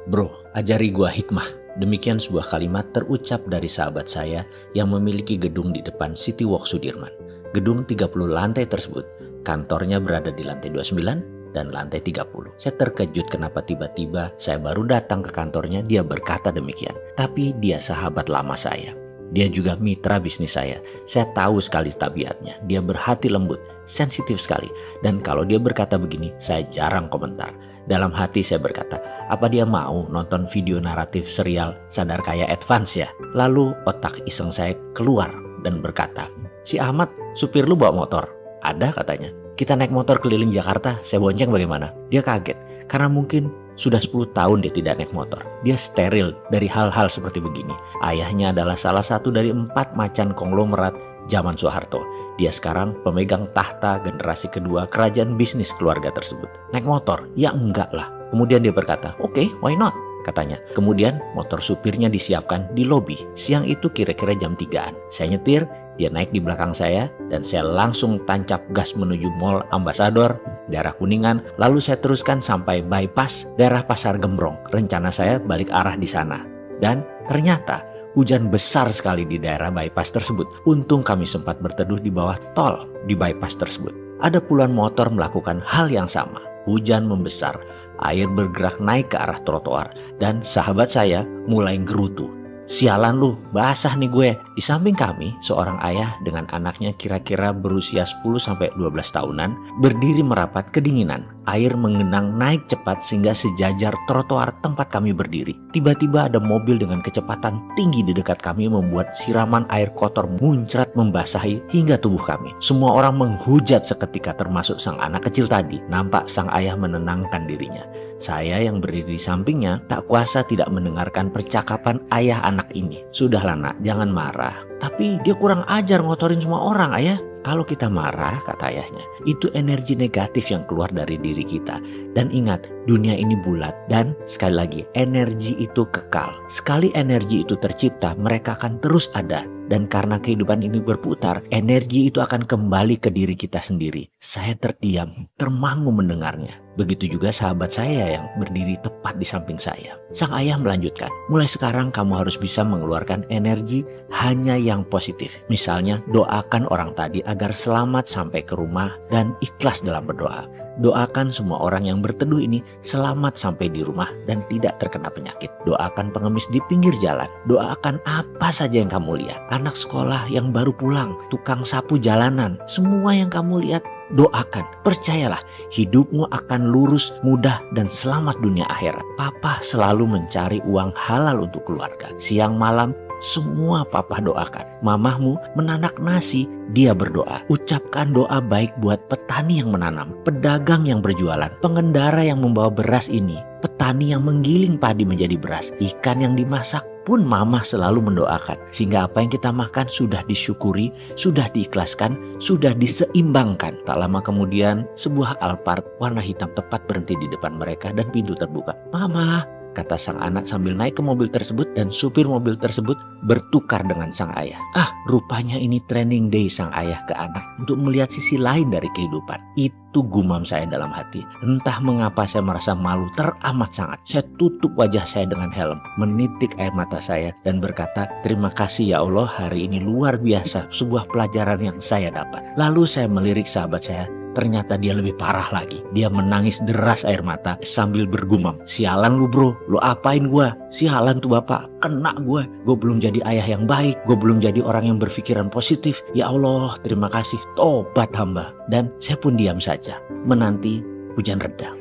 Bro, ajari gua hikmah. Demikian sebuah kalimat terucap dari sahabat saya yang memiliki gedung di depan City Walk Sudirman. Gedung 30 lantai tersebut, kantornya berada di lantai 29 dan lantai 30. Saya terkejut kenapa tiba-tiba saya baru datang ke kantornya dia berkata demikian. Tapi dia sahabat lama saya. Dia juga mitra bisnis saya. Saya tahu sekali tabiatnya. Dia berhati lembut, sensitif sekali. Dan kalau dia berkata begini, saya jarang komentar. Dalam hati saya berkata, apa dia mau nonton video naratif serial Sadar Kaya Advance ya? Lalu otak iseng saya keluar dan berkata, si Ahmad supir lu bawa motor? Ada katanya. Kita naik motor keliling Jakarta, saya bonceng bagaimana? Dia kaget, karena mungkin sudah 10 tahun dia tidak naik motor. Dia steril dari hal-hal seperti begini. Ayahnya adalah salah satu dari 4 macan konglomerat zaman Soeharto. Dia sekarang pemegang tahta generasi kedua kerajaan bisnis keluarga tersebut. Naik motor? Ya enggak lah. Kemudian dia berkata, oke, why not? Katanya. Kemudian motor supirnya disiapkan di lobi. Siang itu kira-kira jam 3-an. Saya nyetir, dia naik di belakang saya dan saya langsung tancap gas menuju Mall Ambassador, daerah Kuningan. Lalu saya teruskan sampai bypass daerah Pasar Gembrong. Rencana saya balik arah di sana. Dan ternyata hujan besar sekali di daerah bypass tersebut. Untung kami sempat berteduh di bawah tol di bypass tersebut. Ada puluhan motor melakukan hal yang sama. Hujan membesar, air bergerak naik ke arah trotoar, dan sahabat saya mulai gerutu. Sialan lu, basah nih gue. Di samping kami, seorang ayah dengan anaknya kira-kira berusia 10-12 tahunan berdiri merapat kedinginan. Air mengenang naik cepat sehingga sejajar trotoar tempat kami berdiri. Tiba-tiba ada mobil dengan kecepatan tinggi di dekat kami membuat siraman air kotor muncrat membasahi hingga tubuh kami. Semua orang menghujat seketika termasuk sang anak kecil tadi. Nampak sang ayah menenangkan dirinya. Saya yang berdiri di sampingnya tak kuasa tidak mendengarkan percakapan ayah anak ini. Sudahlah nak, jangan marah. Tapi dia kurang ajar ngotorin semua orang ayah. Kalau kita marah, kata ayahnya, itu energi negatif yang keluar dari diri kita. Dan ingat, dunia ini bulat. Dan sekali lagi, energi itu kekal. Sekali energi itu tercipta, mereka akan terus ada. Dan karena kehidupan ini berputar, energi itu akan kembali ke diri kita sendiri. Saya terdiam, termangu mendengarnya. Begitu juga sahabat saya yang berdiri tepat di samping saya. Sang ayah melanjutkan, mulai sekarang kamu harus bisa mengeluarkan energi hanya yang positif. Misalnya, doakan orang tadi agar selamat sampai ke rumah dan ikhlas dalam berdoa. Doakan semua orang yang berteduh ini selamat sampai di rumah dan tidak terkena penyakit. Doakan pengemis di pinggir jalan. Doakan apa saja yang kamu lihat. Anak sekolah yang baru pulang, tukang sapu jalanan, semua yang kamu lihat, doakan. Percayalah, hidupmu akan lurus, mudah, dan selamat dunia akhirat. Papa selalu mencari uang halal untuk keluarga. Siang malam, semua papa doakan. Mamahmu menanak nasi, dia berdoa. Ucapkan doa baik buat petani yang menanam, pedagang yang berjualan, pengendara yang membawa beras ini, petani yang menggiling padi menjadi beras, ikan yang dimasak pun mamah selalu mendoakan. Sehingga apa yang kita makan sudah disyukuri, sudah diikhlaskan, sudah diseimbangkan. Tak lama kemudian sebuah Alphard warna hitam tepat berhenti di depan mereka dan pintu terbuka. Mama, kata sang anak sambil naik ke mobil tersebut, dan supir mobil tersebut bertukar dengan sang ayah. Rupanya ini training day sang ayah ke anak untuk melihat sisi lain dari kehidupan. Itu gumam saya dalam hati. Entah mengapa saya merasa malu teramat sangat. Saya tutup wajah saya dengan helm, menitik air mata saya dan berkata, terima kasih ya Allah, hari ini luar biasa, sebuah pelajaran yang saya dapat. Lalu saya melirik sahabat saya. Ternyata dia lebih parah lagi. Dia menangis deras air mata sambil bergumam, sialan lu bro, lu apain gua? Sialan tuh bapak, kena gua. Gua belum jadi ayah yang baik, gua belum jadi orang yang berpikiran positif. Ya Allah, terima kasih, tobat hamba. Dan saya pun diam saja, menanti hujan reda.